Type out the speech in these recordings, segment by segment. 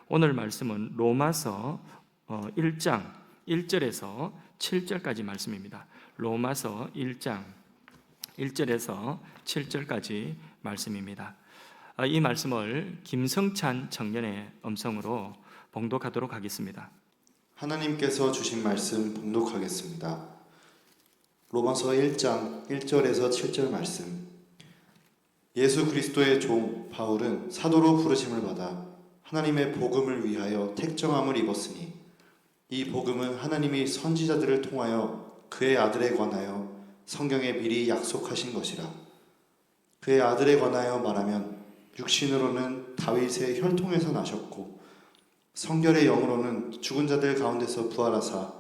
오늘 말씀은 로마서 1장 1절에서 7절까지 말씀입니다. 로마서 1장 1절에서 7절까지 말씀입니다. 이 말씀을 김성찬 청년의 음성으로 봉독하도록 하겠습니다. 하나님께서 주신 말씀 봉독하겠습니다. 로마서 1장 1절에서 7절 말씀. 예수 그리스도의 종 바울은 사도로 부르심을 받아 하나님의 복음을 위하여 택정함을 입었으니 이 복음은 하나님이 선지자들을 통하여 그의 아들에 관하여 성경에 미리 약속하신 것이라. 그의 아들에 관하여 말하면 육신으로는 다윗의 혈통에서 나셨고 성결의 영으로는 죽은 자들 가운데서 부활하사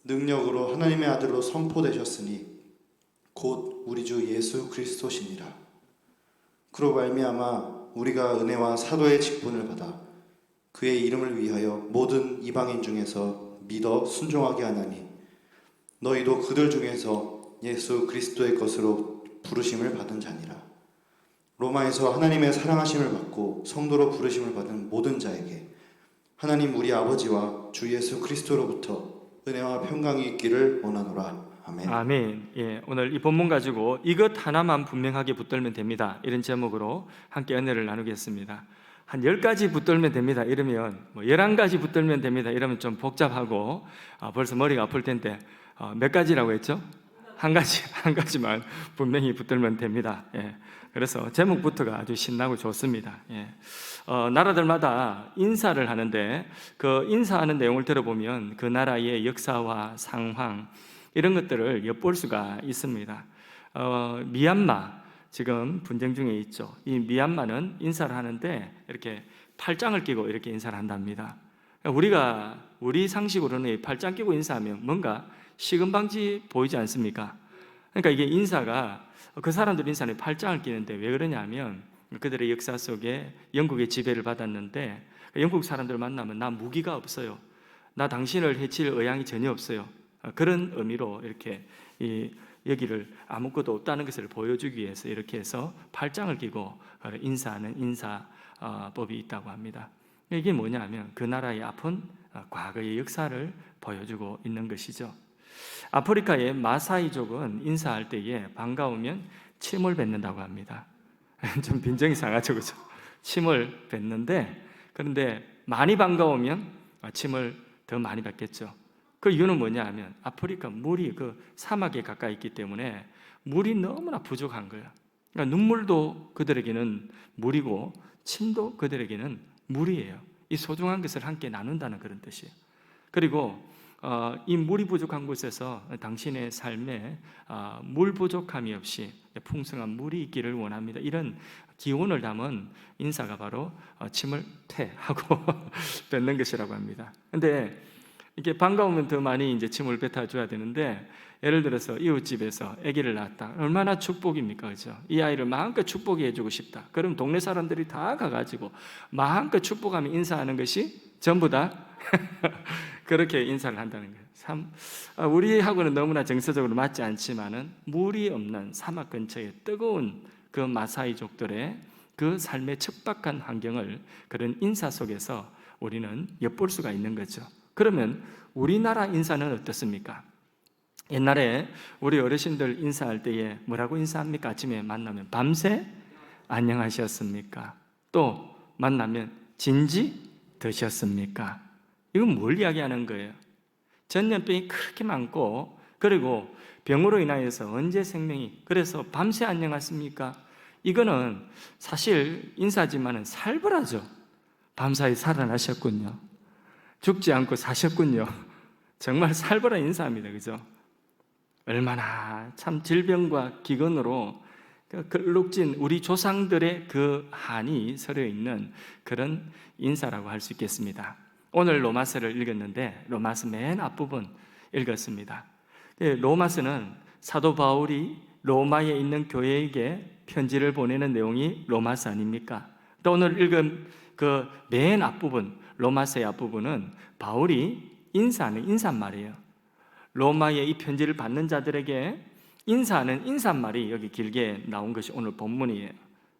능력으로 하나님의 아들로 선포되셨으니 곧 우리 주 예수 그리스도시니라. 그로 말미암아 우리가 은혜와 사도의 직분을 받아 그의 이름을 위하여 모든 이방인 중에서 믿어 순종하게 하나니 너희도 그들 중에서 예수 그리스도의 것으로 부르심을 받은 자니라. 로마에서 하나님의 사랑하심을 받고 성도로 부르심을 받은 모든 자에게 하나님 우리 아버지와 주 예수 그리스도로부터 은혜와 평강이 있기를 원하노라. 아멘. 아멘. 예, 오늘 이 본문 가지고 이것 하나만 분명하게 붙들면 됩니다. 이런 제목으로 함께 은혜를 나누겠습니다. 한 10가지 붙들면 됩니다. 이러면 11가지 붙들면 됩니다. 이러면 좀 복잡하고 벌써 머리가 아플 텐데 몇 가지라고 했죠? 한 가지만 분명히 붙들면 됩니다. 예. 그래서 제목부터가 아주 신나고 좋습니다. 예. 나라들마다 인사를 하는데 그 인사하는 내용을 들어보면 그 나라의 역사와 상황 이런 것들을 엿볼 수가 있습니다. 미얀마 지금 분쟁 중에 있죠. 이 미얀마는 인사를 하는데 이렇게 팔짱을 끼고 이렇게 인사를 한답니다. 우리 상식으로는 팔짱 끼고 인사하면 뭔가 식은방지 보이지 않습니까? 그러니까 이게 인사가 그 사람들 인사는 팔짱을 끼는데 왜 그러냐면 그들의 역사 속에 영국의 지배를 받았는데 영국 사람들 만나면 나 무기가 없어요. 나 당신을 해칠 의향이 전혀 없어요. 그런 의미로 이렇게 여기를 아무것도 없다는 것을 보여주기 위해서 이렇게 해서 팔짱을 끼고 인사하는 인사법이 있다고 합니다. 이게 뭐냐면 그 나라의 아픈 과거의 역사를 보여주고 있는 것이죠. 아프리카의 마사이족은 인사할 때에 반가우면 침을 뱉는다고 합니다. 좀 빈정이 상하죠, 그죠? 침을 뱉는데 그런데 많이 반가우면 침을 더 많이 뱉겠죠. 그 이유는 뭐냐 하면 아프리카 물이 그 사막에 가까이 있기 때문에 물이 너무나 부족한 거예요. 그러니까 눈물도 그들에게는 물이고 침도 그들에게는 물이에요. 이 소중한 것을 함께 나눈다는 그런 뜻이에요. 그리고 이 물이 부족한 곳에서 당신의 삶에 물 부족함이 없이 풍성한 물이 있기를 원합니다. 이런 기원을 담은 인사가 바로 침을 퇴하고 뱉는 것이라고 합니다. 근데 이게 반가우면 더 많이 이제 침을 뱉어줘야 되는데 예를 들어서 이웃집에서 아기를 낳았다. 얼마나 축복입니까, 그죠? 이 아이를 마음껏 축복해 해주고 싶다. 그럼 동네 사람들이 다 가가지고 마음껏 축복하며 인사하는 것이 전부 다 그렇게 인사를 한다는 거예요. 참 우리하고는 너무나 정서적으로 맞지 않지만은 물이 없는 사막 근처에 뜨거운 그 마사이족들의 그 삶의 척박한 환경을 그런 인사 속에서 우리는 엿볼 수가 있는 거죠. 그러면 우리나라 인사는 어떻습니까? 옛날에 우리 어르신들 인사할 때에 뭐라고 인사합니까? 아침에 만나면 밤새 안녕하셨습니까? 또 만나면 진지 드셨습니까? 이건 뭘 이야기하는 거예요? 전염병이 그렇게 많고 그리고 병으로 인하여서 언제 생명이 그래서 밤새 안녕하십니까? 이거는 사실 인사지만은 살벌하죠. 밤사이 살아나셨군요. 죽지 않고 사셨군요. 정말 살벌한 인사입니다. 그죠? 얼마나 참 질병과 기근으로 걸룩진 우리 조상들의 그 한이 서려 있는 그런 인사라고 할 수 있겠습니다. 오늘 로마서를 읽었는데 로마서 맨 앞부분 읽었습니다. 로마서는 사도 바울이 로마에 있는 교회에게 편지를 보내는 내용이 로마서 아닙니까? 또 오늘 읽은 그 맨 앞부분 로마서의 앞부분은 바울이 인사하는 인사말이에요. 로마의 이 편지를 받는 자들에게 인사하는 인사말이 여기 길게 나온 것이 오늘 본문이에요.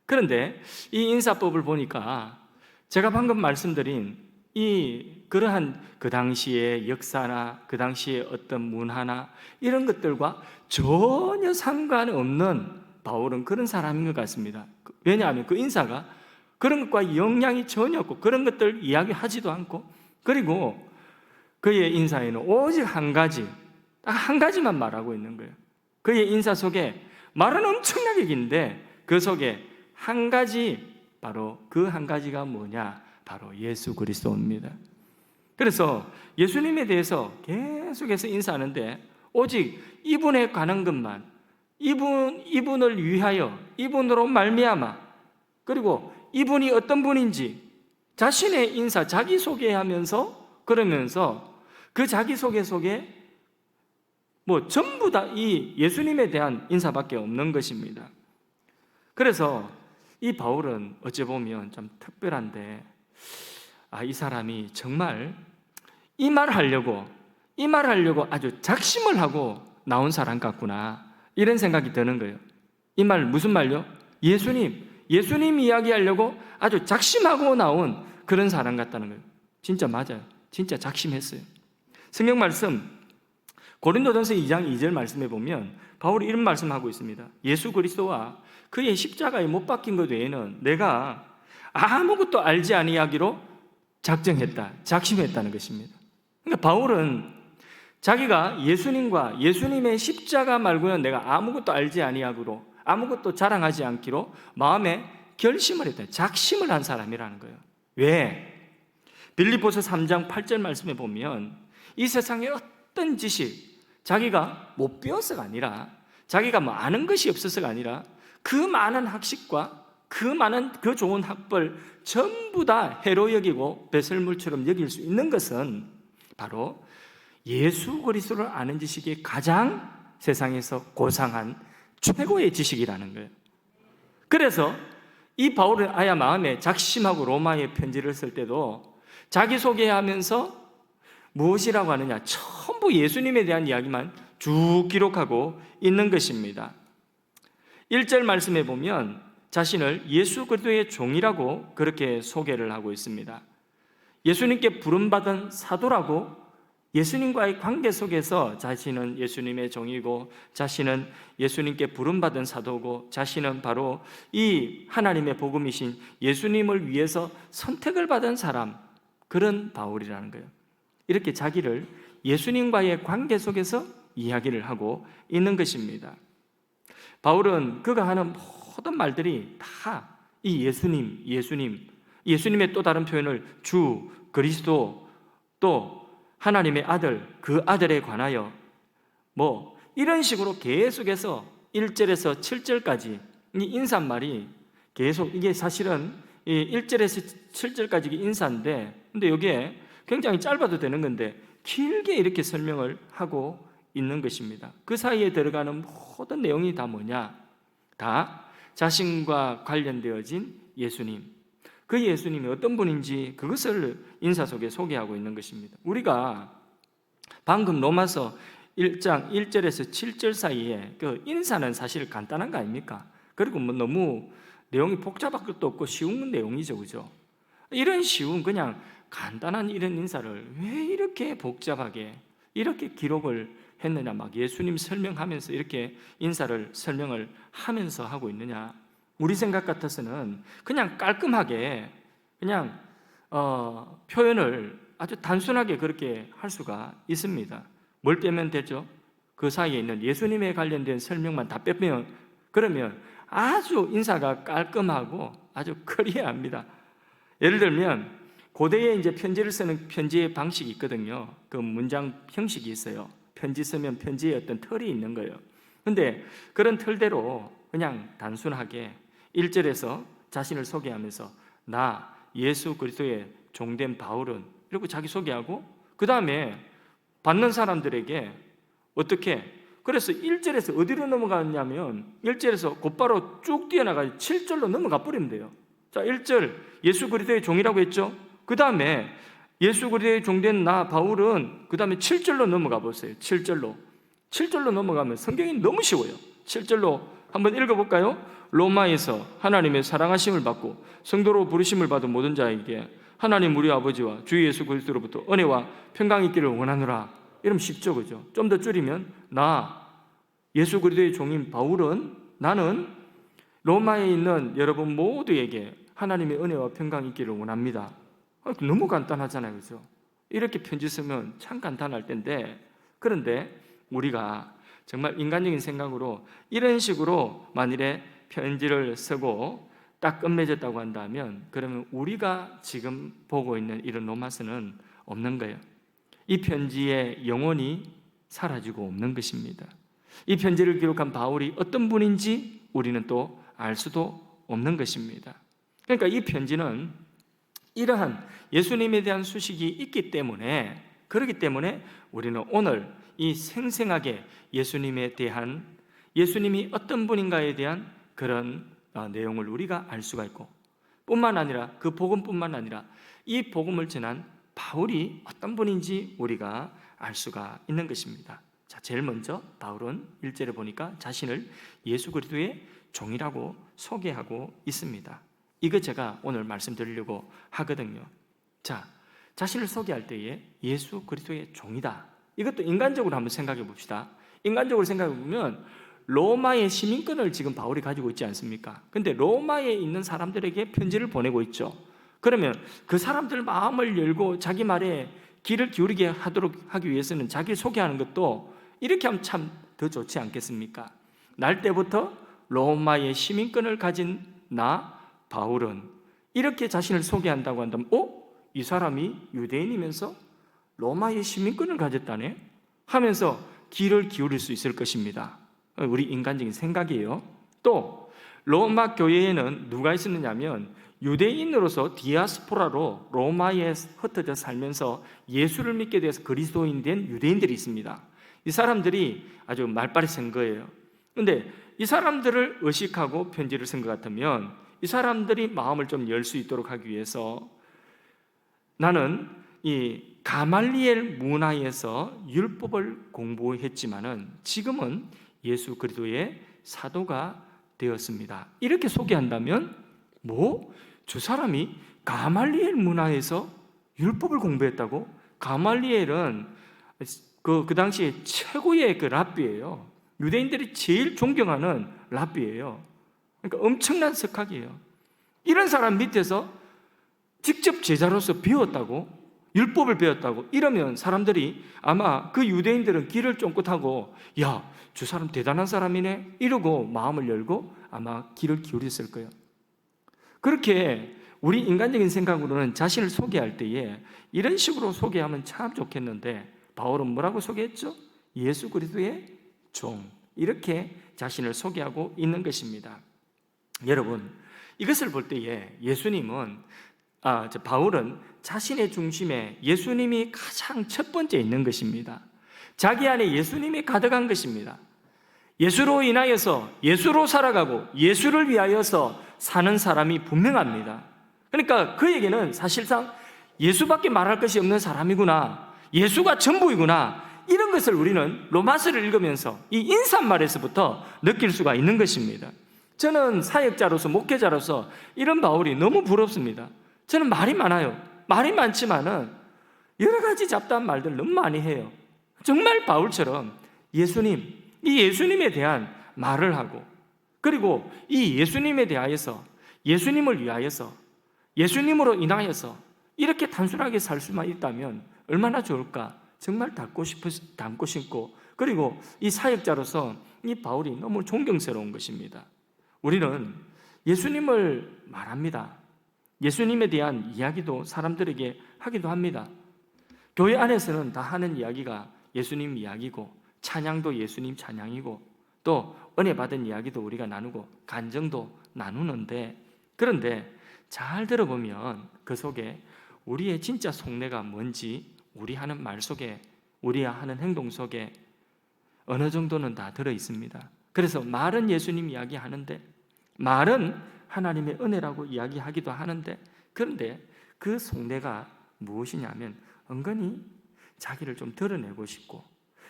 그런데 이 인사법을 보니까 제가 방금 말씀드린 그러한 그 당시의 역사나 그 당시의 어떤 문화나 이런 것들과 전혀 상관없는 바울은 그런 사람인 것 같습니다. 왜냐하면 그 인사가 그런 것과 영향이 전혀 없고 그런 것들 이야기하지도 않고, 그리고 그의 인사에는 오직 한 가지, 딱 한 가지만 말하고 있는 거예요. 그의 인사 속에 말은 엄청나게 긴데 그 속에 한 가지, 바로 그 한 가지가 뭐냐? 바로 예수 그리스도입니다. 그래서 예수님에 대해서 계속해서 인사하는데 오직 이분에 관한 것만, 이분을 위하여, 이분으로 말미암아, 그리고 이분이 어떤 분인지 자신의 인사, 자기소개하면서, 그러면서 그 자기소개 속에 전부 다 이 예수님에 대한 인사밖에 없는 것입니다. 그래서 이 바울은 어찌 보면 좀 특별한데, 이 사람이 정말 이 말하려고 아주 작심을 하고 나온 사람 같구나, 이런 생각이 드는 거예요. 이 말 무슨 말요? 예수님 이야기하려고 아주 작심하고 나온 그런 사람 같다는 거예요. 진짜 맞아요. 진짜 작심했어요. 성경 말씀 고린도전서 2장 2절 말씀에 보면 바울이 이런 말씀하고 있습니다. 예수 그리스도와 그의 십자가에 못 박힌 것 외에는 내가 아무것도 알지 아니하기로 작심했다는 것입니다. 그러니까 바울은 자기가 예수님과 예수님의 십자가 말고는 내가 아무것도 알지 아니하기로, 아무것도 자랑하지 않기로 마음에 결심을 했다, 작심을 한 사람이라는 거예요. 왜? 빌립보서 3장 8절 말씀에 보면 이 세상에 어떤 지식, 자기가 못 배워서가 아니라, 자기가 아는 것이 없어서가 아니라, 그 많은 학식과 그 좋은 학벌 전부 다 해로 여기고 배설물처럼 여길 수 있는 것은 바로 예수 그리스도를 아는 지식이 가장 세상에서 고상한 최고의 지식이라는 거예요. 그래서 이 바울은 아야 마음에 작심하고 로마에 편지를 쓸 때도 자기소개하면서 무엇이라고 하느냐? 전부 예수님에 대한 이야기만 쭉 기록하고 있는 것입니다. 1절 말씀에 보면 자신을 예수 그리스도의 종이라고 그렇게 소개를 하고 있습니다. 예수님께 부름받은 사도라고, 예수님과의 관계 속에서 자신은 예수님의 종이고, 자신은 예수님께 부름받은 사도고, 자신은 바로 이 하나님의 복음이신 예수님을 위해서 선택을 받은 사람, 그런 바울이라는 거예요. 이렇게 자기를 예수님과의 관계 속에서 이야기를 하고 있는 것입니다. 바울은 그가 하는 모든 말들이 다 이 예수님의 또 다른 표현을 주, 그리스도, 또 하나님의 아들, 그 아들에 관하여 이런 식으로 계속해서 1절에서 7절까지 이 인사말이 계속, 이게 사실은 1절에서 7절까지 인사인데, 근데 여기에 굉장히 짧아도 되는 건데 길게 이렇게 설명을 하고 있는 것입니다. 그 사이에 들어가는 모든 내용이 다 뭐냐? 다 자신과 관련되어진 예수님, 그 예수님이 어떤 분인지 그것을 인사 속에 소개하고 있는 것입니다. 우리가 방금 로마서 1장 1절에서 7절 사이에 그 인사는 사실 간단한 거 아닙니까? 그리고 너무 내용이 복잡할 것도 없고 쉬운 내용이죠, 그죠? 이런 쉬운 그냥 간단한 이런 인사를 왜 이렇게 복잡하게 이렇게 기록을 했느냐, 예수님 설명하면서 이렇게 인사를 설명을 하면서 하고 있느냐. 우리 생각 같아서는 그냥 깔끔하게 그냥 표현을 아주 단순하게 그렇게 할 수가 있습니다. 뭘 빼면 되죠? 그 사이에 있는 예수님에 관련된 설명만 다 빼면, 그러면 아주 인사가 깔끔하고 아주 클리어합니다. 예를 들면 고대에 이제 편지를 쓰는 편지의 방식이 있거든요. 그 문장 형식이 있어요. 편지 쓰면 편지에 어떤 틀이 있는 거예요. 근데 그런 틀대로 그냥 단순하게 1절에서 자신을 소개하면서 나 예수 그리스도의 종된 바울은, 이러고 자기 소개하고, 그 다음에 받는 사람들에게 어떻게, 그래서 1절에서 어디로 넘어가냐면 1절에서 곧바로 쭉 뛰어나가서 7절로 넘어가 버리면 돼요. 자, 1절 예수 그리스도의 종이라고 했죠. 그 다음에 예수 그리스도의 종된 나 바울은, 그 다음에 7절로 넘어가 보세요. 7절로 넘어가면 성경이 너무 쉬워요. 7절로 한번 읽어볼까요? 로마에서 하나님의 사랑하심을 받고 성도로 부르심을 받은 모든 자에게 하나님 우리 아버지와 주 예수 그리스도로부터 은혜와 평강이 있기를 원하노라. 이러면 쉽죠, 그죠? 좀 더 줄이면 나 예수 그리스도의 종인 바울은 나는 로마에 있는 여러분 모두에게 하나님의 은혜와 평강이 있기를 원합니다. 너무 간단하잖아요, 그죠? 이렇게 편지 쓰면 참 간단할 텐데, 그런데 우리가 정말 인간적인 생각으로 이런 식으로 만일에 편지를 쓰고 딱 끝맺었다고 한다면, 그러면 우리가 지금 보고 있는 이런 로마서는 없는 거예요. 이 편지의 영혼이 사라지고 없는 것입니다. 이 편지를 기록한 바울이 어떤 분인지 우리는 또 알 수도 없는 것입니다. 그러니까 이 편지는 이러한 예수님에 대한 수식이 있기 때문에, 그렇기 때문에 우리는 오늘 이 생생하게 예수님에 대한, 예수님이 어떤 분인가에 대한 그런 내용을 우리가 알 수가 있고, 뿐만 아니라 그 복음뿐만 아니라 이 복음을 전한 바울이 어떤 분인지 우리가 알 수가 있는 것입니다. 자, 제일 먼저 바울은 1절에 보니까 자신을 예수 그리스도의 종이라고 소개하고 있습니다. 이거 제가 오늘 말씀드리려고 하거든요. 자, 자신을 소개할 때에 예수 그리스도의 종이다. 이것도 인간적으로 한번 생각해 봅시다. 인간적으로 생각해 보면 로마의 시민권을 지금 바울이 가지고 있지 않습니까? 근데 로마에 있는 사람들에게 편지를 보내고 있죠. 그러면 그 사람들 마음을 열고 자기 말에 귀를 기울이게 하기 위해서는 자기를 소개하는 것도 이렇게 하면 참 더 좋지 않겠습니까? 날 때부터 로마의 시민권을 가진 나 바울은 이렇게 자신을 소개한다고 한다면, 이 사람이 유대인이면서 로마의 시민권을 가졌다네? 하면서 귀를 기울일 수 있을 것입니다. 우리 인간적인 생각이에요. 또 로마 교회에는 누가 있었느냐면 유대인으로서 디아스포라로 로마에 흩어져 살면서 예수를 믿게 돼서 그리스도인 된 유대인들이 있습니다. 이 사람들이 아주 말빨이 센 거예요. 그런데 이 사람들을 의식하고 편지를 쓴 것 같으면 이 사람들이 마음을 좀 열 수 있도록 하기 위해서 나는 이 가말리엘 문화에서 율법을 공부했지만은 지금은 예수 그리스도의 사도가 되었습니다. 이렇게 소개한다면 저 사람이 가말리엘 문화에서 율법을 공부했다고? 가말리엘은 그 당시에 최고의 그 랍비예요. 유대인들이 제일 존경하는 랍비예요. 그러니까 엄청난 석학이에요. 이런 사람 밑에서 직접 제자로서 배웠다고? 율법을 배웠다고? 이러면 사람들이 아마 그 유대인들은 귀를 쫑긋하고 야, 저 사람 대단한 사람이네 이러고 마음을 열고 아마 귀를 기울였을 거예요. 그렇게 우리 인간적인 생각으로는 자신을 소개할 때에 이런 식으로 소개하면 참 좋겠는데 바울은 뭐라고 소개했죠? 예수 그리스도의 종, 이렇게 자신을 소개하고 있는 것입니다. 여러분, 이것을 볼 때에 바울은 자신의 중심에 예수님이 가장 첫 번째 있는 것입니다. 자기 안에 예수님이 가득한 것입니다. 예수로 인하여서 예수로 살아가고 예수를 위하여서 사는 사람이 분명합니다. 그러니까 그에게는 사실상 예수밖에 말할 것이 없는 사람이구나, 예수가 전부이구나, 이런 것을 우리는 로마서를 읽으면서 이 인사말에서부터 느낄 수가 있는 것입니다. 저는 사역자로서 목회자로서 이런 바울이 너무 부럽습니다. 저는 말이 많아요. 말이 많지만은 여러 가지 잡다한 말들 너무 많이 해요. 정말 바울처럼 이 예수님에 대한 말을 하고, 그리고 이 예수님에 대하여서, 예수님을 위하여서, 예수님으로 인하여서 이렇게 단순하게 살 수만 있다면 얼마나 좋을까 정말 닮고 싶고, 그리고 이 사역자로서 이 바울이 너무 존경스러운 것입니다. 우리는 예수님을 말합니다. 예수님에 대한 이야기도 사람들에게 하기도 합니다. 교회 안에서는 다 하는 이야기가 예수님 이야기고, 찬양도 예수님 찬양이고, 또 은혜 받은 이야기도 우리가 나누고 간증도 나누는데, 그런데 잘 들어보면 그 속에 우리의 진짜 속내가 뭔지 우리 하는 말 속에, 우리 하는 행동 속에 어느 정도는 다 들어 있습니다. 그래서 말은 예수님 이야기하는데, 말은 하나님의 은혜라고 이야기하기도 하는데, 그런데 그 속내가 무엇이냐면 은근히 자기를 좀 드러내고 싶고,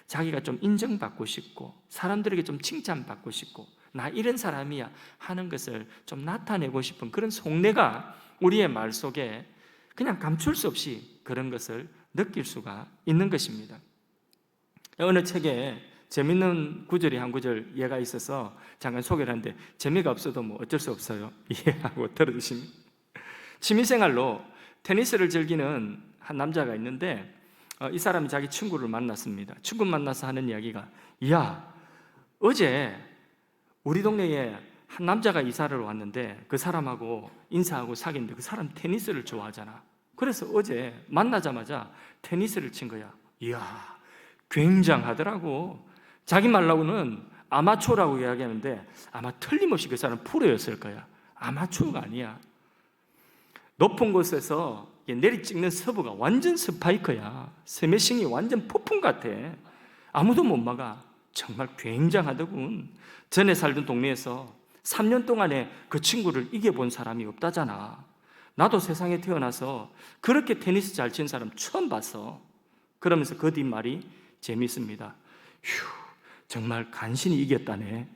자기가 좀 인정받고 싶고, 사람들에게 좀 칭찬받고 싶고, 나 이런 사람이야 하는 것을 좀 나타내고 싶은 그런 속내가 우리의 말 속에 그냥 감출 수 없이 그런 것을 느낄 수가 있는 것입니다. 어느 책에 재밌는 구절이 한 구절 예가 있어서 잠깐 소개를 하는데 재미가 없어도 뭐 어쩔 수 없어요. 이해하고 들어주시면. 취미생활로 테니스를 즐기는 한 남자가 있는데 이 사람이 자기 친구를 만났습니다. 친구 만나서 하는 이야기가, 야, 어제 우리 동네에 한 남자가 이사를 왔는데 그 사람하고 인사하고 사귀는데 그 사람 테니스를 좋아하잖아. 그래서 어제 만나자마자 테니스를 친 거야. 이야, 굉장하더라고. 자기 말로는 아마추어라고 이야기하는데 아마 틀림없이 그 사람 프로였을 거야. 아마추어가 아니야. 높은 곳에서 내리 찍는 서브가 완전 스파이크야. 스매싱이 완전 폭풍 같아. 아무도 못 막아. 정말 굉장하더군. 전에 살던 동네에서 3년 동안에 그 친구를 이겨본 사람이 없다잖아. 나도 세상에 태어나서 그렇게 테니스 잘 치는 사람 처음 봤어. 그러면서 그 뒷말이 재밌습니다. 휴, 정말 간신히 이겼다네.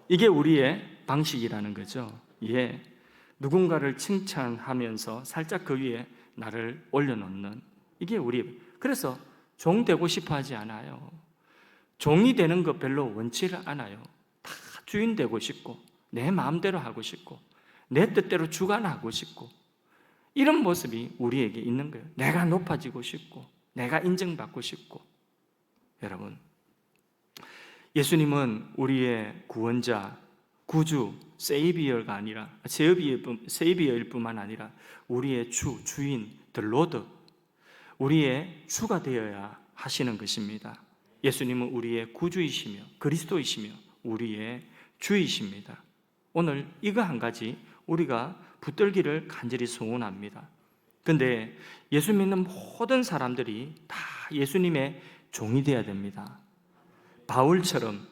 이게 우리의 방식이라는 거죠. 예, 누군가를 칭찬하면서 살짝 그 위에 나를 올려놓는, 이게 우리. 그래서 종 되고 싶어 하지 않아요. 종이 되는 거 별로 원치를 않아요. 다 주인 되고 싶고 내 마음대로 하고 싶고 내 뜻대로 주관하고 싶고, 이런 모습이 우리에게 있는 거예요. 내가 높아지고 싶고 내가 인정받고 싶고. 여러분, 예수님은 우리의 구원자, 구주, 세이비어가 아니라 세이비어일 뿐만 아니라 우리의 주, 주인, the Lord, 우리의 주가 되어야 하시는 것입니다. 예수님은 우리의 구주이시며 그리스도이시며 우리의 주이십니다. 오늘 이거 한 가지 우리가 붙들기를 간절히 소원합니다. 근데 예수 믿는 모든 사람들이 다 예수님의 종이 되어야 됩니다. 바울처럼,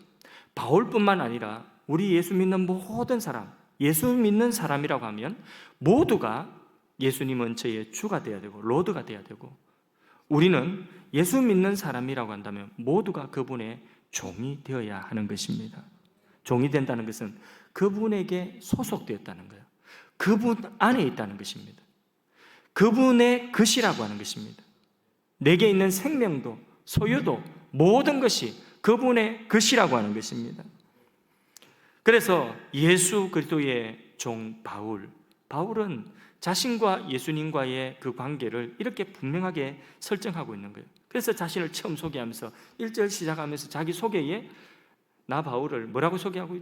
바울뿐만 아니라 우리 예수 믿는 모든 사람, 예수 믿는 사람이라고 하면 모두가 예수님은 저의 주가 되어야 되고 로드가 되어야 되고, 우리는 예수 믿는 사람이라고 한다면 모두가 그분의 종이 되어야 하는 것입니다. 종이 된다는 것은 그분에게 소속되었다는 거예요. 그분 안에 있다는 것입니다. 그분의 것이라고 하는 것입니다. 내게 있는 생명도 소유도 모든 것이 그분의 것이라고 하는 것입니다. 그래서 예수 그리스도의 종 바울은 자신과 예수님과의 그 관계를 이렇게 분명하게 설정하고 있는 거예요. 그래서 자신을 처음 소개하면서 1절 시작하면서 자기 소개에 나 바울을 뭐라고 소개하고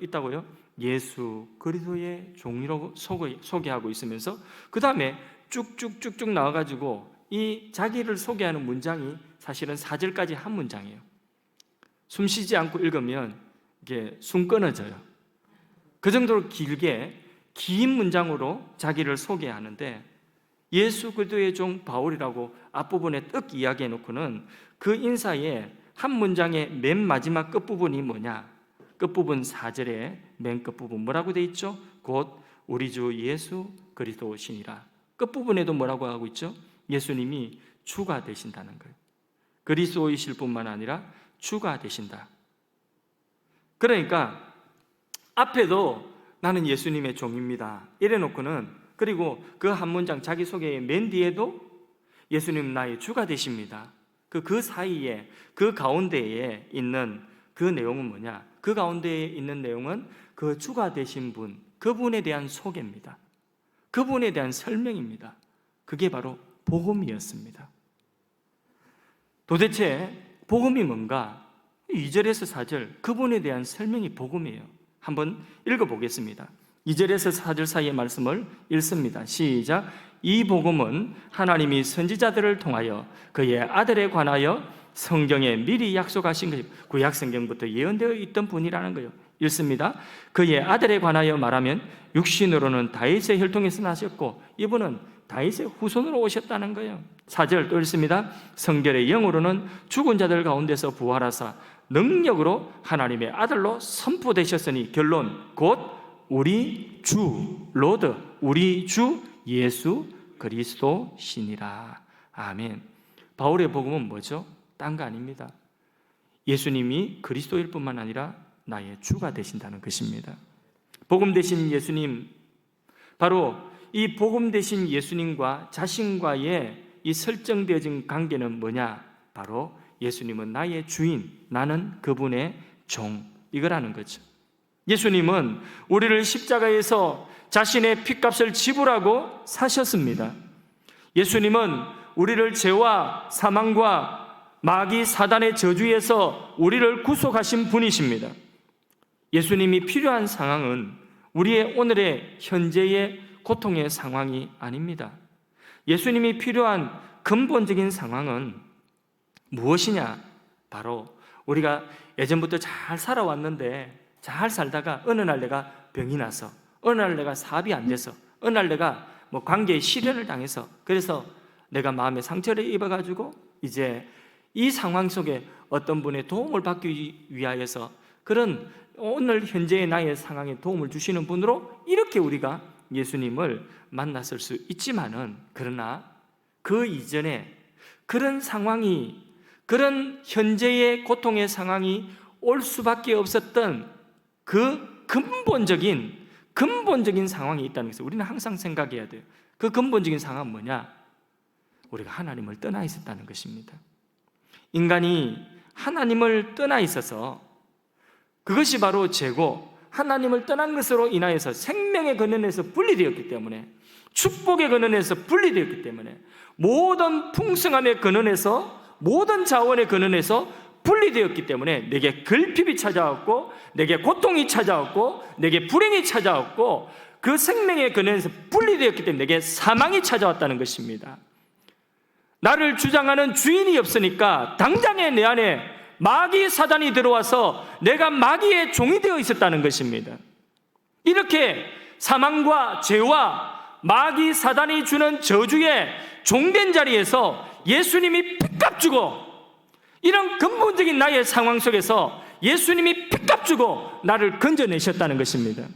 있다고요? 예수 그리스도의 종이라고 소개하고 있으면서 그 다음에 쭉쭉쭉쭉 나와가지고 이 자기를 소개하는 문장이 사실은 4절까지 한 문장이에요. 숨 쉬지 않고 읽으면 이게 숨 끊어져요. 그 정도로 길게 긴 문장으로 자기를 소개하는데, 예수 그리스도의 종 바울이라고 앞부분에 떡 이야기해 놓고는 그 인사에 한 문장의 맨 마지막 끝부분이 뭐냐? 끝부분 4절의 맨 끝부분 뭐라고 돼 있죠? 곧 우리 주 예수 그리스도시니라. 끝부분에도 뭐라고 하고 있죠? 예수님이 주가 되신다는 거예요. 그리스도이실 뿐만 아니라 주가 되신다. 그러니까 앞에도 나는 예수님의 종입니다 이래 놓고는, 그리고 그 한 문장 자기 소개의 맨 뒤에도 예수님 나의 주가 되십니다. 그 사이에, 그 가운데에 있는 그 내용은 뭐냐? 그 가운데에 있는 내용은 그 주가 되신 분, 그분에 대한 소개입니다. 그분에 대한 설명입니다. 그게 바로 복음이었습니다. 도대체 복음이 뭔가? 2절에서 4절 그분에 대한 설명이 복음이에요. 한번 읽어보겠습니다. 2절에서 4절 사이의 말씀을 읽습니다. 시작. 이 복음은 하나님이 선지자들을 통하여 그의 아들에 관하여 성경에 미리 약속하신 것이 구약 성경부터 예언되어 있던 분이라는 거예요. 읽습니다. 그의 아들에 관하여 말하면 육신으로는 다윗의 혈통에서 나셨고 이분은 다윗의 후손으로 오셨다는 거예요. 4절 또 읽습니다. 성결의 영으로는 죽은 자들 가운데서 부활하사 능력으로 하나님의 아들로 선포되셨으니, 결론 곧 우리 주 로드, 우리 주 예수 그리스도시니라. 아멘. 바울의 복음은 뭐죠? 딴 거 아닙니다. 예수님이 그리스도일 뿐만 아니라 나의 주가 되신다는 것입니다. 복음 되신 예수님 바로 이 복음 되신 예수님과 자신과의 이 설정되어진 관계는 뭐냐? 바로 예수님은 나의 주인, 나는 그분의 종, 이거라는 거죠. 예수님은 우리를 십자가에서 자신의 핏값을 지불하고 사셨습니다. 예수님은 우리를 죄와 사망과 마귀 사단의 저주에서 우리를 구속하신 분이십니다. 예수님이 필요한 상황은 우리의 오늘의 현재의 고통의 상황이 아닙니다. 예수님이 필요한 근본적인 상황은 무엇이냐? 바로 우리가 예전부터 잘 살아왔는데 잘 살다가 어느 날 내가 병이 나서, 어느 날 내가 사업이 안 돼서, 어느 날 내가 관계에 시련을 당해서, 그래서 내가 마음에 상처를 입어가지고 이제 이 상황 속에 어떤 분의 도움을 받기 위하여서 그런 오늘 현재의 나의 상황에 도움을 주시는 분으로 이렇게 우리가 예수님을 만났을 수 있지만은, 그러나 그 이전에 그런 상황이, 그런 현재의 고통의 상황이 올 수밖에 없었던 그 근본적인 상황이 있다는 것을 우리는 항상 생각해야 돼요. 그 근본적인 상황은 뭐냐? 우리가 하나님을 떠나 있었다는 것입니다. 인간이 하나님을 떠나 있어서 그것이 바로 죄고, 하나님을 떠난 것으로 인하여서 생명의 근원에서 분리되었기 때문에, 축복의 근원에서 분리되었기 때문에, 모든 풍성함의 근원에서, 모든 자원의 근원에서 분리되었기 때문에 내게 결핍이 찾아왔고, 내게 고통이 찾아왔고, 내게 불행이 찾아왔고, 그 생명의 근원에서 분리되었기 때문에 내게 사망이 찾아왔다는 것입니다. 나를 주장하는 주인이 없으니까 당장에 내 안에 마귀 사단이 들어와서 내가 마귀의 종이 되어 있었다는 것입니다. 이렇게 사망과 죄와 마귀 사단이 주는 저주의 종된 자리에서 예수님이 핏값 주고, 이런 근본적인 나의 상황 속에서 예수님이 핏값 주고 나를 건져내셨다는 것입니다.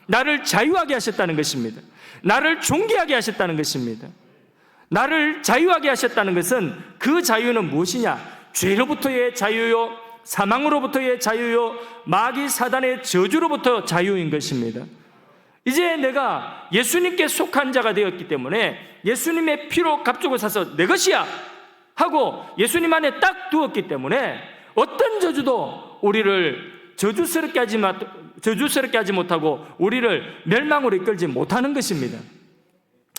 나를 자유하게 하셨다는 것입니다. 나를 존귀하게 하셨다는 것입니다. 나를 자유하게 하셨다는 것은, 그 자유는 무엇이냐? 죄로부터의 자유요, 사망으로부터의 자유요, 마귀 사단의 저주로부터 자유인 것입니다. 이제 내가 예수님께 속한 자가 되었기 때문에 예수님의 피로 값주고 사서 내 것이야 하고 예수님 안에 딱 두었기 때문에 어떤 저주도 우리를 저주스럽게 하지 못하고 우리를 멸망으로 이끌지 못하는 것입니다.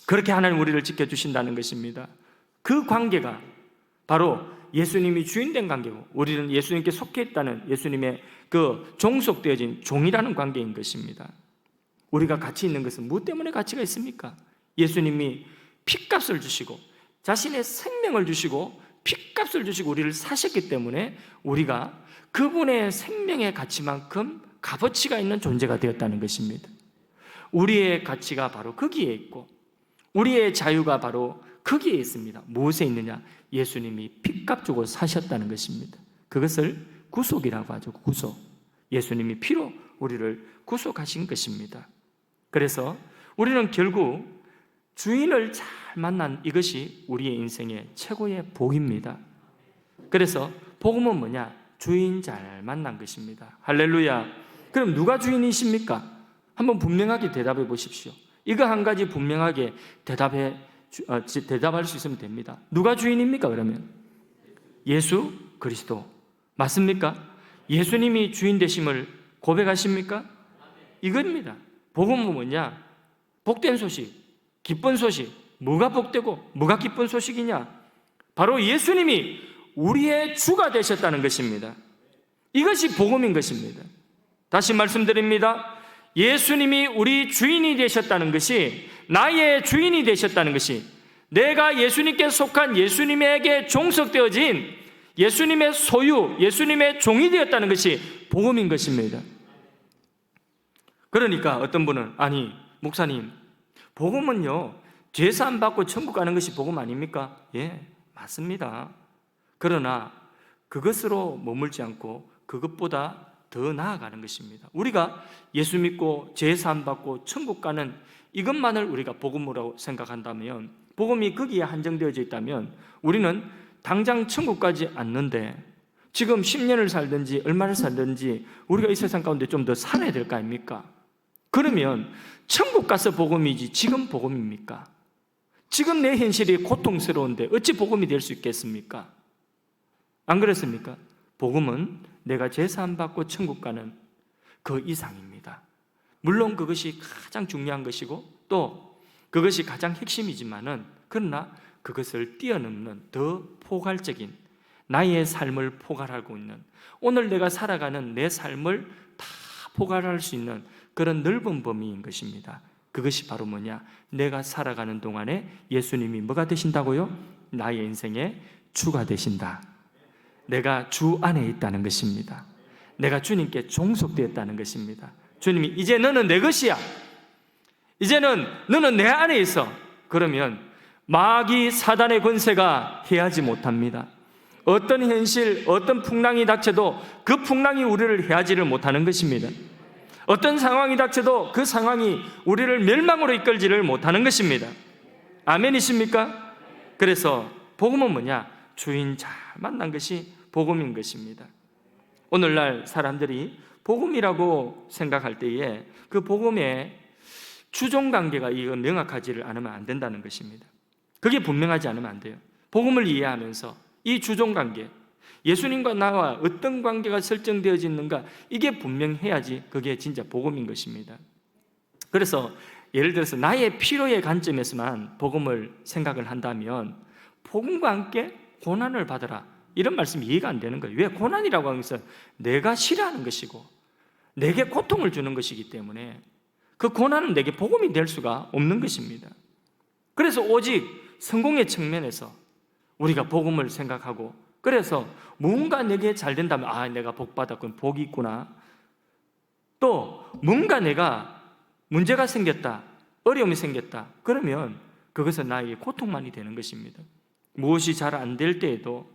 그렇게 하나님 우리를 지켜주신다는 것입니다. 그 관계가 바로 예수님이 주인된 관계고, 우리는 예수님께 속해 있다는 예수님의 그 종속되어진 종이라는 관계인 것입니다. 우리가 가치 있는 것은 무엇 때문에 가치가 있습니까? 예수님이 핏값을 주시고 자신의 생명을 주시고 핏값을 주시고 우리를 사셨기 때문에 우리가 그분의 생명의 가치만큼 값어치가 있는 존재가 되었다는 것입니다. 우리의 가치가 바로 거기에 있고, 우리의 자유가 바로 거기에 있습니다. 무엇에 있느냐? 예수님이 핏값 주고 사셨다는 것입니다. 그것을 구속이라고 하죠. 구속. 예수님이 피로 우리를 구속하신 것입니다. 그래서 우리는 결국 주인을 잘 만난 이것이 우리의 인생의 최고의 복입니다. 그래서 복음은 뭐냐? 주인 잘 만난 것입니다. 할렐루야. 그럼 누가 주인이십니까? 한번 분명하게 대답해 보십시오. 이거 한 가지 분명하게 대답할 수 있으면 됩니다. 누가 주인입니까? 그러면 예수 그리스도 맞습니까? 예수님이 주인 되심을 고백하십니까? 이겁니다. 복음은 뭐냐? 복된 소식, 기쁜 소식. 뭐가 복되고 뭐가 기쁜 소식이냐? 바로 예수님이 우리의 주가 되셨다는 것입니다. 이것이 복음인 것입니다. 다시 말씀드립니다. 예수님이 우리 주인이 되셨다는 것이, 나의 주인이 되셨다는 것이, 내가 예수님께 속한 예수님에게 종속되어진 예수님의 소유, 예수님의 종이 되었다는 것이 복음인 것입니다. 그러니까 어떤 분은, 아니 목사님, 복음은요 죄사함 받고 천국 가는 것이 복음 아닙니까? 예, 맞습니다. 그러나 그것으로 머물지 않고 그것보다 더 나아가는 것입니다. 우리가 예수 믿고 죄사함 받고 천국 가는 이것만을 우리가 복음으로 생각한다면, 복음이 거기에 한정되어져 있다면 우리는 당장 천국 가지 않는데 지금 10년을 살든지 얼마를 살든지 우리가 이 세상 가운데 좀 더 살아야 될 거 아닙니까? 그러면 천국 가서 복음이지 지금 복음입니까? 지금 내 현실이 고통스러운데 어찌 복음이 될 수 있겠습니까? 안 그렇습니까? 복음은 내가 제사함 받고 천국 가는 그 이상입니다. 물론 그것이 가장 중요한 것이고 또 그것이 가장 핵심이지만은 그러나 그것을 뛰어넘는 더 포괄적인 나의 삶을 포괄하고 있는 오늘 내가 살아가는 내 삶을 다 포괄할 수 있는 그런 넓은 범위인 것입니다. 그것이 바로 뭐냐? 내가 살아가는 동안에 예수님이 뭐가 되신다고요? 나의 인생의 주가 되신다. 내가 주 안에 있다는 것입니다. 내가 주님께 종속되었다는 것입니다. 주님이 이제 너는 내 것이야. 이제는 너는 내 안에 있어. 그러면 마귀 사단의 권세가 해하지 못합니다. 어떤 현실, 어떤 풍랑이 닥쳐도 그 풍랑이 우리를 해하지를 못하는 것입니다. 어떤 상황이 닥쳐도 그 상황이 우리를 멸망으로 이끌지를 못하는 것입니다. 아멘이십니까? 그래서 복음은 뭐냐? 주인 잘 만난 것이 복음인 것입니다. 오늘날 사람들이 복음이라고 생각할 때에 그 복음의 주종관계가 이거 명확하지를 않으면 안 된다는 것입니다. 그게 분명하지 않으면 안 돼요. 복음을 이해하면서 이 주종관계, 예수님과 나와 어떤 관계가 설정되어져 있는가, 이게 분명해야지 그게 진짜 복음인 것입니다. 그래서 예를 들어서 나의 필요의 관점에서만 복음을 생각을 한다면 복음과 함께 고난을 받으라, 이런 말씀이 이해가 안 되는 거예요. 왜? 고난이라고 하는 것은 내가 싫어하는 것이고 내게 고통을 주는 것이기 때문에 그 고난은 내게 복음이 될 수가 없는 것입니다. 그래서 오직 성공의 측면에서 우리가 복음을 생각하고, 그래서 뭔가 내게 잘 된다면 아, 내가 복 받았군, 복이 있구나. 또 뭔가 내가 문제가 생겼다, 어려움이 생겼다, 그러면 그것은 나에게 고통만이 되는 것입니다. 무엇이 잘 안 될 때에도,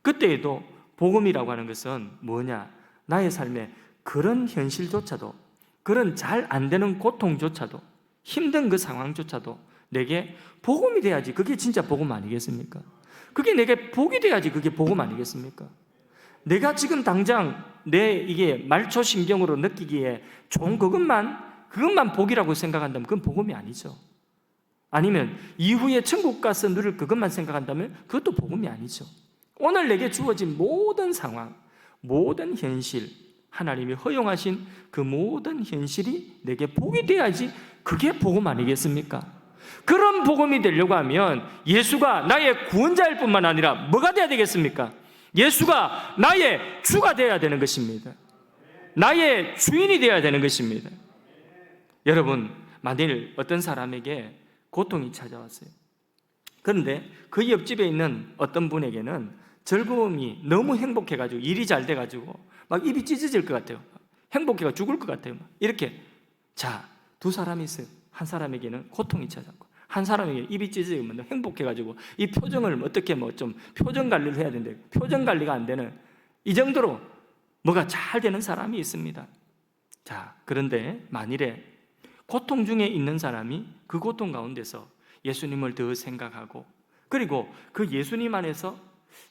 그때에도 복음이라고 하는 것은 뭐냐? 나의 삶에 그런 현실조차도, 그런 잘 안 되는 고통조차도, 힘든 그 상황조차도 내게 복음이 돼야지 그게 진짜 복음 아니겠습니까? 그게 내게 복이 돼야지 그게 복음 아니겠습니까? 내가 지금 당장 내 이게 말초신경으로 느끼기에 좋은 그것만 복이라고 생각한다면 그건 복음이 아니죠. 아니면 이후에 천국 가서 누릴 그것만 생각한다면 그것도 복음이 아니죠. 오늘 내게 주어진 모든 상황, 모든 현실, 하나님이 허용하신 그 모든 현실이 내게 복이 돼야지 그게 복음 아니겠습니까? 그런 복음이 되려고 하면 예수가 나의 구원자일 뿐만 아니라 뭐가 돼야 되겠습니까? 예수가 나의 주가 돼야 되는 것입니다. 나의 주인이 돼야 되는 것입니다. 여러분, 만일 어떤 사람에게 고통이 찾아왔어요. 그런데 그 옆집에 있는 어떤 분에게는 즐거움이 너무 행복해가지고 일이 잘 돼가지고 막 입이 찢어질 것 같아요. 행복해가 죽을 것 같아요. 이렇게. 자, 두 사람이 있어요. 한 사람에게는 고통이 찾아왔고 한 사람에게 입이 찢어지면 행복해가지고 이 표정을 어떻게 좀 표정 관리를 해야 되는데 표정 관리가 안 되는, 이 정도로 뭐가 잘 되는 사람이 있습니다. 자, 그런데 만일에 고통 중에 있는 사람이 그 고통 가운데서 예수님을 더 생각하고, 그리고 그 예수님 안에서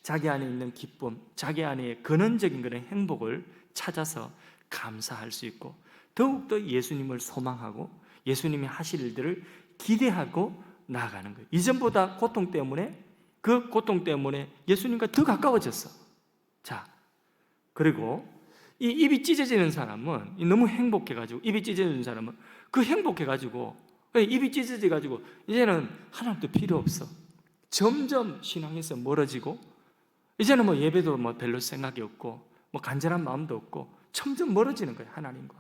자기 안에 있는 기쁨, 자기 안에 근원적인 그런 행복을 찾아서 감사할 수 있고, 더욱더 예수님을 소망하고 예수님이 하실 일들을 기대하고 나아가는 거예요. 이전보다 고통 때문에, 그 고통 때문에 예수님과 더 가까워졌어. 자, 그리고 이 입이 찢어지는 사람은 너무 행복해가지고, 입이 찢어지는 사람은 그 행복해가지고 입이 찢어져가지고 이제는 하나님도 필요 없어. 점점 신앙에서 멀어지고, 이제는 뭐 예배도 뭐 별로 생각이 없고 뭐 간절한 마음도 없고 점점 멀어지는 거예요, 하나님과.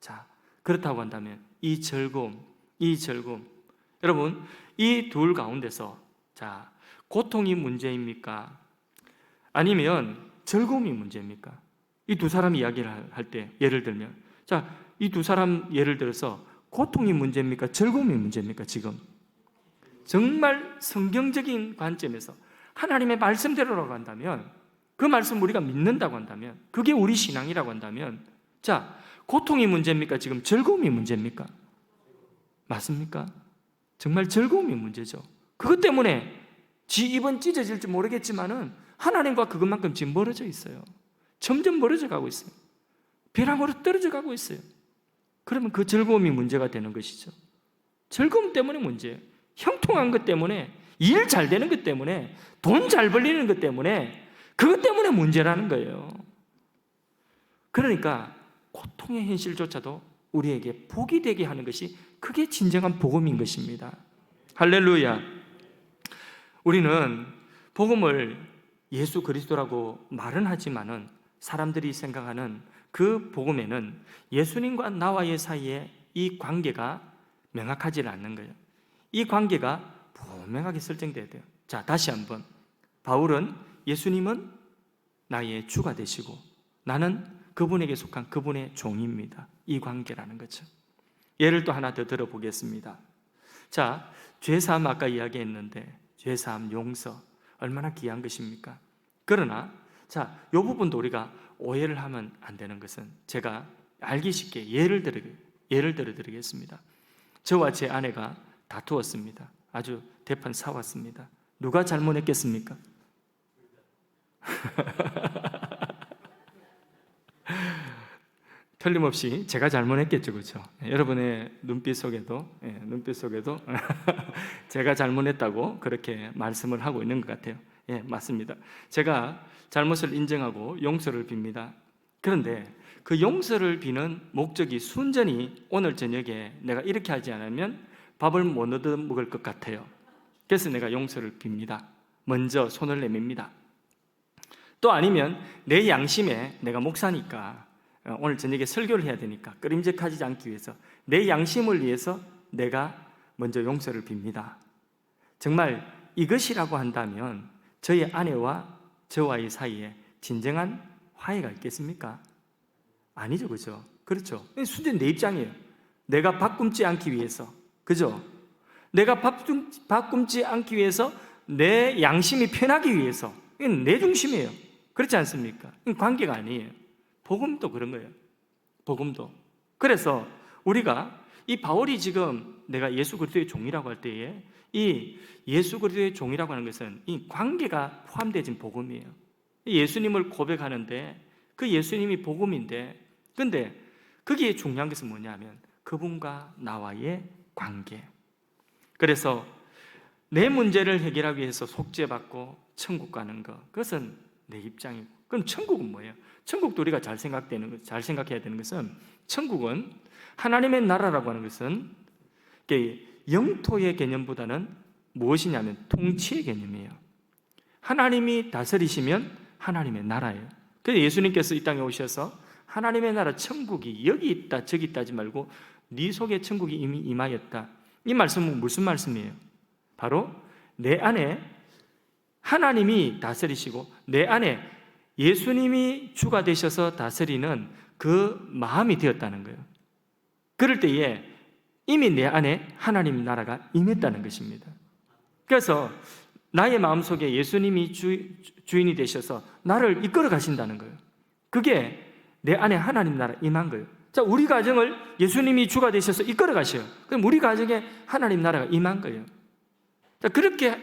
자, 그렇다고 한다면 이 즐거움, 여러분, 이 둘 가운데서 자, 고통이 문제입니까? 아니면 즐거움이 문제입니까? 이 두 사람 이야기를 할 때 예를 들면, 자, 이 두 사람 예를 들어서 고통이 문제입니까? 즐거움이 문제입니까? 지금 정말 성경적인 관점에서 하나님의 말씀대로라고 한다면, 그 말씀 우리가 믿는다고 한다면, 그게 우리 신앙이라고 한다면, 자, 고통이 문제입니까? 지금 즐거움이 문제입니까? 맞습니까? 정말 즐거움이 문제죠. 그것 때문에 지 입은 찢어질지 모르겠지만은 하나님과 그것만큼 지금 멀어져 있어요. 점점 멀어져 가고 있어요. 벼랑으로 떨어져 가고 있어요. 그러면 그 즐거움이 문제가 되는 것이죠. 즐거움 때문에 문제예요. 형통한 것 때문에, 일 잘 되는 것 때문에, 돈 잘 벌리는 것 때문에, 그것 때문에 문제라는 거예요. 그러니까 고통의 현실조차도 우리에게 복이 되게 하는 것이, 그게 진정한 복음인 것입니다. 할렐루야. 우리는 복음을 예수 그리스도라고 말은 하지만은 사람들이 생각하는 그 복음에는 예수님과 나와의 사이에 이 관계가 명확하지 않는 거예요. 이 관계가 분명하게 설정돼야 돼요. 자, 다시 한번. 바울은 예수님은 나의 주가 되시고 나는 그분에게 속한 그분의 종입니다. 이 관계라는 거죠. 예를 또 하나 더 들어보겠습니다. 자, 죄사함 아까 이야기했는데 죄사함, 용서 얼마나 귀한 것입니까? 그러나 자, 이 부분도 우리가 오해를 하면 안 되는 것은, 제가 알기 쉽게 예를 들어 드리겠습니다. 저와 제 아내가 다투었습니다. 아주 대판 싸웠습니다. 누가 잘못했겠습니까? 틀림없이 제가 잘못했겠죠, 그렇죠? 여러분의 눈빛 속에도 제가 잘못했다고 그렇게 말씀을 하고 있는 것 같아요. 예, 맞습니다. 제가 잘못을 인정하고 용서를 빕니다. 그런데 그 용서를 비는 목적이 순전히 오늘 저녁에 내가 이렇게 하지 않으면 밥을 못 얻어 먹을 것 같아요. 그래서 내가 용서를 빕니다. 먼저 손을 내밉니다. 또 아니면 내 양심에, 내가 목사니까 오늘 저녁에 설교를 해야 되니까 끄림직하지 않기 위해서 내 양심을 위해서 내가 먼저 용서를 빕니다. 정말 이것이라고 한다면 저희 아내와 저와의 사이에 진정한 화해가 있겠습니까? 아니죠, 그죠? 그렇죠. 순전히 내 입장이에요. 내가 바꿈지 않기 위해서, 그죠? 내가 바꿈지 않기 위해서, 내 양심이 편하기 위해서, 이건 내 중심이에요. 그렇지 않습니까? 이건 관계가 아니에요. 복음도 그런 거예요. 복음도. 그래서 우리가 이 바울이 지금 내가 예수 그리스도의 종이라고 할 때에 이 예수 그리스도의 종이라고 하는 것은 이 관계가 포함되어진 복음이에요. 예수님을 고백하는데 그 예수님이 복음인데, 근데 거기에 중요한 것은 뭐냐면 그분과 나와의 관계. 그래서 내 문제를 해결하기 위해서 속죄받고 천국 가는 것, 그것은 내 입장이고, 그럼 천국은 뭐예요? 천국도 우리가 잘 생각해야 되는 것은, 천국은 하나님의 나라라고 하는 것은 영토의 개념보다는 무엇이냐면 통치의 개념이에요. 하나님이 다스리시면 하나님의 나라예요. 그래서 예수님께서 이 땅에 오셔서 하나님의 나라, 천국이 여기 있다 저기 있다 하지 말고 네 속에 천국이 이미 임하였다. 이 말씀은 무슨 말씀이에요? 바로 내 안에 하나님이 다스리시고 내 안에 예수님이 주가 되셔서 다스리는 그 마음이 되었다는 거예요. 그럴 때에 이미 내 안에 하나님 나라가 임했다는 것입니다. 그래서 나의 마음속에 예수님이 주인이 되셔서 나를 이끌어 가신다는 거예요. 그게 내 안에 하나님 나라 임한 거예요. 자, 우리 가정을 예수님이 주가 되셔서 이끌어 가셔요. 그럼 우리 가정에 하나님 나라가 임한 거예요. 자, 그렇게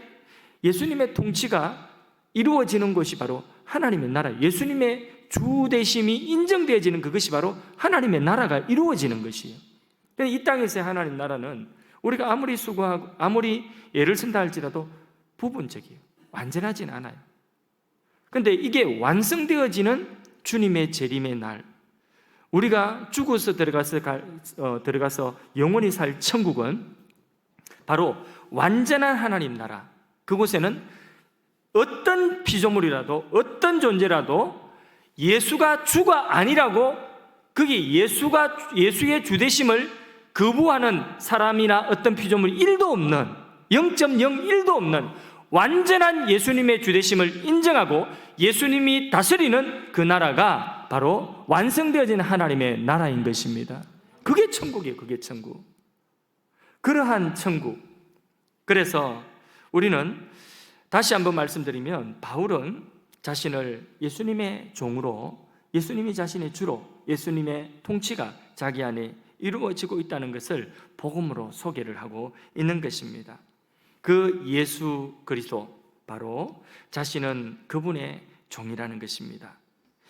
예수님의 통치가 이루어지는 것이 바로 하나님의 나라, 예수님의 주되심이 인정되어지는 그것이 바로 하나님의 나라가 이루어지는 것이에요. 이 땅에서의 하나님 나라는 우리가 아무리 수고하고 아무리 애를 쓴다 할지라도 부분적이에요. 완전하진 않아요. 그런데 이게 완성되어지는 주님의 재림의 날, 우리가 죽어서 들어가서 영원히 살 천국은 바로 완전한 하나님 나라, 그곳에는 어떤 피조물이라도 어떤 존재라도 예수가 주가 아니라고, 거기 예수의 주되심을 거부하는 사람이나 어떤 피조물이 1도 없는, 0.01도 없는 완전한 예수님의 주되심을 인정하고 예수님이 다스리는 그 나라가 바로 완성되어진 하나님의 나라인 것입니다. 그게 천국이에요. 그게 천국. 그러한 천국. 그래서 우리는 다시 한번 말씀드리면, 바울은 자신을 예수님의 종으로, 예수님이 자신의 주로, 예수님의 통치가 자기 안에 이루어지고 있다는 것을 복음으로 소개를 하고 있는 것입니다. 그 예수 그리스도, 바로 자신은 그분의 종이라는 것입니다.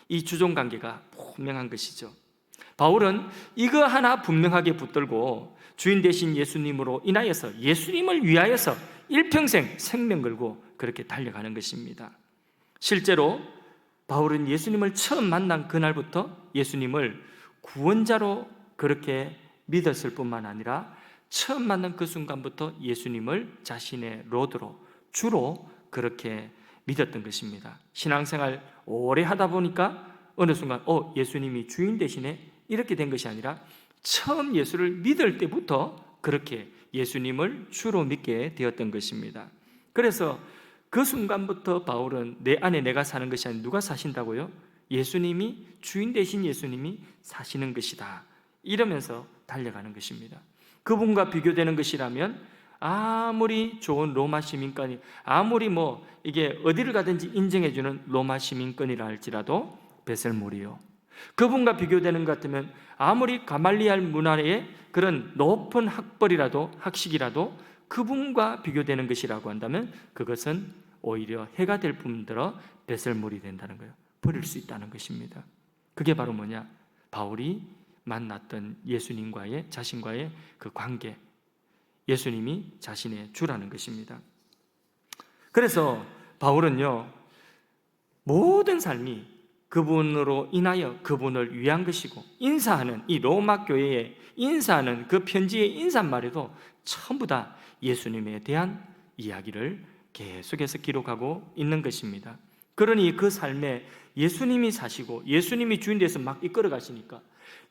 이 주종관계가 분명한 것이죠. 바울은 이거 하나 분명하게 붙들고 주인 되신 예수님으로 인하여서 예수님을 위하여서 일평생 생명 걸고 그렇게 달려가는 것입니다. 실제로 바울은 예수님을 처음 만난 그날부터 예수님을 구원자로 그렇게 믿었을 뿐만 아니라 처음 만난 그 순간부터 예수님을 자신의 로드로, 주로 그렇게 믿었던 것입니다. 신앙생활 오래 하다 보니까 어느 순간 예수님이 주인 대신에 이렇게 된 것이 아니라 처음 예수를 믿을 때부터 그렇게 예수님을 주로 믿게 되었던 것입니다. 그래서 그 순간부터 바울은 내 안에 내가 사는 것이 아니라 누가 사신다고요? 예수님이, 주인 되신 예수님이 사시는 것이다, 이러면서 달려가는 것입니다. 그분과 비교되는 것이라면 아무리 좋은 로마 시민권이, 아무리 이게 어디를 가든지 인정해주는 로마 시민권이라 할지라도 베셀몰이요, 그분과 비교되는 것 같으면 아무리 가말리알 문화의 그런 높은 학벌이라도, 학식이라도 그분과 비교되는 것이라고 한다면 그것은 오히려 해가 될 뿐더러 베셀몰이 된다는 거예요. 버릴 수 있다는 것입니다. 그게 바로 뭐냐? 바울이 만났던 예수님과의, 자신과의 그 관계, 예수님이 자신의 주라는 것입니다. 그래서 바울은요, 모든 삶이 그분으로 인하여 그분을 위한 것이고, 인사하는 이 로마 교회에 인사하는 그 편지의 인사말에도 전부 다 예수님에 대한 이야기를 계속해서 기록하고 있는 것입니다. 그러니 그 삶에 예수님이 사시고 예수님이 주인 돼서 막 이끌어 가시니까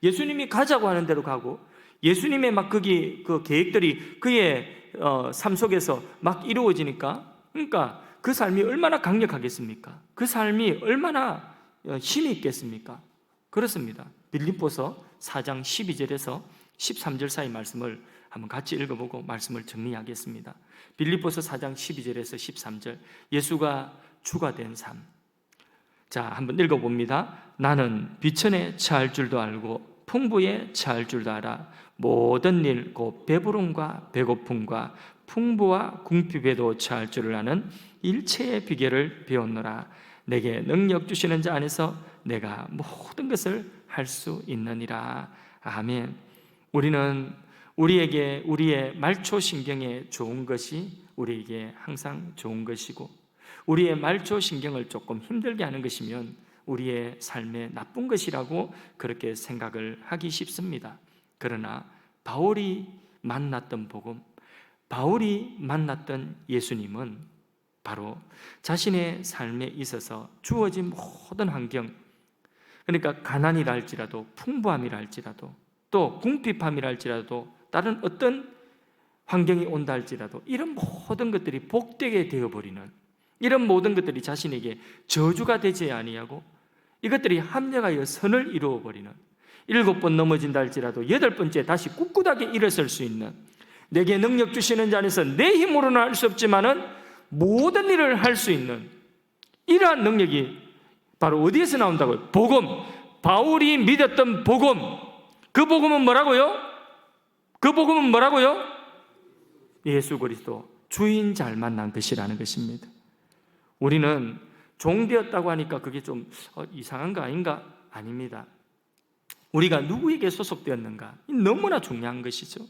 예수님이 가자고 하는 대로 가고 예수님의 막 거기 그 계획들이 그의 삶 속에서 막 이루어지니까, 그러니까 그 삶이 얼마나 강력하겠습니까? 그 삶이 얼마나 힘이 있겠습니까? 그렇습니다. 빌립보서 4장 12절에서 13절 사이 말씀을 한번 같이 읽어보고 말씀을 정리하겠습니다. 빌립보서 4장 12절에서 13절, 예수가 주가 된 삶. 자, 한번 읽어봅니다. 나는 비천에 처할 줄도 알고 풍부에 처할 줄도 알아. 모든 일 곧 배부름과 배고픔과 풍부와 궁핍에도 처할 줄을 아는 일체의 비결을 배웠노라. 내게 능력 주시는 자 안에서 내가 모든 것을 할 수 있느니라. 아멘. 우리는 우리에게 우리의 말초신경에 좋은 것이 우리에게 항상 좋은 것이고, 우리의 말초신경을 조금 힘들게 하는 것이면 우리의 삶에 나쁜 것이라고 그렇게 생각을 하기 쉽습니다. 그러나 바울이 만났던 복음, 바울이 만났던 예수님은 바로 자신의 삶에 있어서 주어진 모든 환경, 그러니까 가난이라 할지라도, 풍부함이라 할지라도, 또 궁핍함이라 할지라도, 다른 어떤 환경이 온다 할지라도 이런 모든 것들이 복되게 되어버리는, 이런 모든 것들이 자신에게 저주가 되지 아니하고 이것들이 합력하여 선을 이루어버리는, 7번 넘어진다 할지라도 8번째 다시 꿋꿋하게 일어설 수 있는, 내게 능력 주시는 자 안에서 내 힘으로는 할 수 없지만은 모든 일을 할 수 있는 이러한 능력이 바로 어디에서 나온다고요? 복음, 바울이 믿었던 복음. 그 복음은 뭐라고요? 그 복음은 뭐라고요? 예수 그리스도, 주인 잘 만난 것이라는 것입니다. 우리는 종되었다고 하니까 그게 좀 이상한 거 아닌가? 아닙니다. 우리가 누구에게 소속되었는가? 너무나 중요한 것이죠.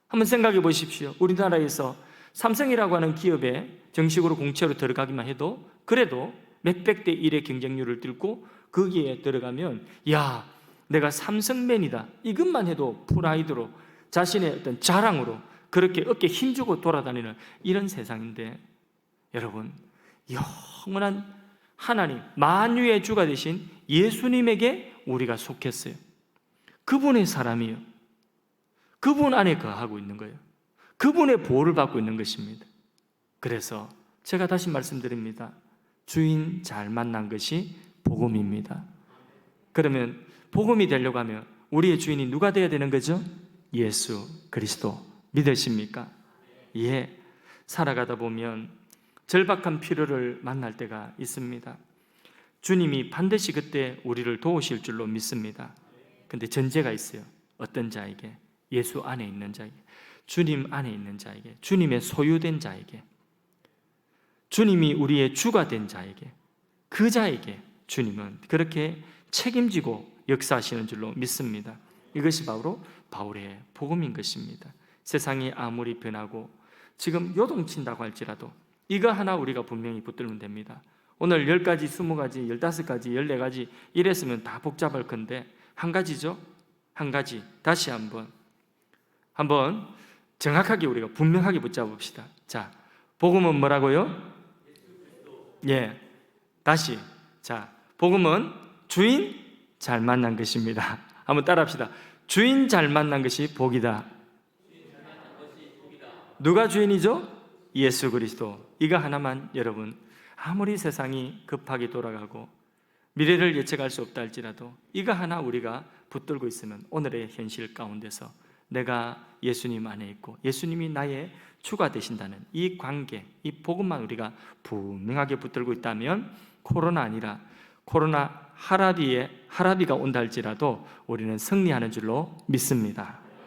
한번 생각해 보십시오. 우리나라에서 삼성이라고 하는 기업에 정식으로 공채로 들어가기만 해도 그래도 몇백 대 1의 경쟁률을 뚫고 거기에 들어가면 야, 내가 삼성맨이다, 이것만 해도 프라이드로, 자신의 어떤 자랑으로 그렇게 어깨에 힘주고 돌아다니는 이런 세상인데, 여러분, 영원한 하나님, 만유의 주가 되신 예수님에게 우리가 속했어요. 그분의 사람이요, 그분 안에 거하고 있는 거예요. 그분의 보호를 받고 있는 것입니다. 그래서 제가 다시 말씀드립니다. 주인 잘 만난 것이 복음입니다. 그러면 복음이 되려고 하면 우리의 주인이 누가 되어야 되는 거죠? 예수 그리스도. 믿으십니까? 예. 살아가다 보면 절박한 필요를 만날 때가 있습니다. 주님이 반드시 그때 우리를 도우실 줄로 믿습니다. 근데 전제가 있어요. 어떤 자에게? 예수 안에 있는 자에게, 주님 안에 있는 자에게, 주님의 소유된 자에게, 주님이 우리의 주가 된 자에게, 그 자에게 주님은 그렇게 책임지고 역사하시는 줄로 믿습니다. 이것이 바로 바울의 복음인 것입니다. 세상이 아무리 변하고 지금 요동친다고 할지라도 이거 하나 우리가 분명히 붙들면 됩니다. 오늘 10가지, 20가지, 15가지, 14가지 이랬으면 다 복잡할 건데 한 가지죠? 한 가지. 다시 한번 정확하게 우리가 분명하게 붙잡읍시다. 자, 복음은 뭐라고요? 예, 다시. 자, 복음은 주인 잘 만난 것입니다. 한번 따라합시다. 주인 잘 만난 것이 복이다. 누가 주인이죠? 예수 그리스도. 이거 하나만 여러분, 아무리 세상이 급하게 돌아가고 미래를 예측할 수 없다 할지라도 이거 하나 우리가 붙들고 있으면 오늘의 현실 가운데서 내가 예수님 안에 있고 예수님이 나의 주가 되신다는 이 관계, 이 복음만 우리가 분명하게 붙들고 있다면 코로나 아니라 코로나 하라비가 온다 할지라도 우리는 승리하는 줄로 믿습니다.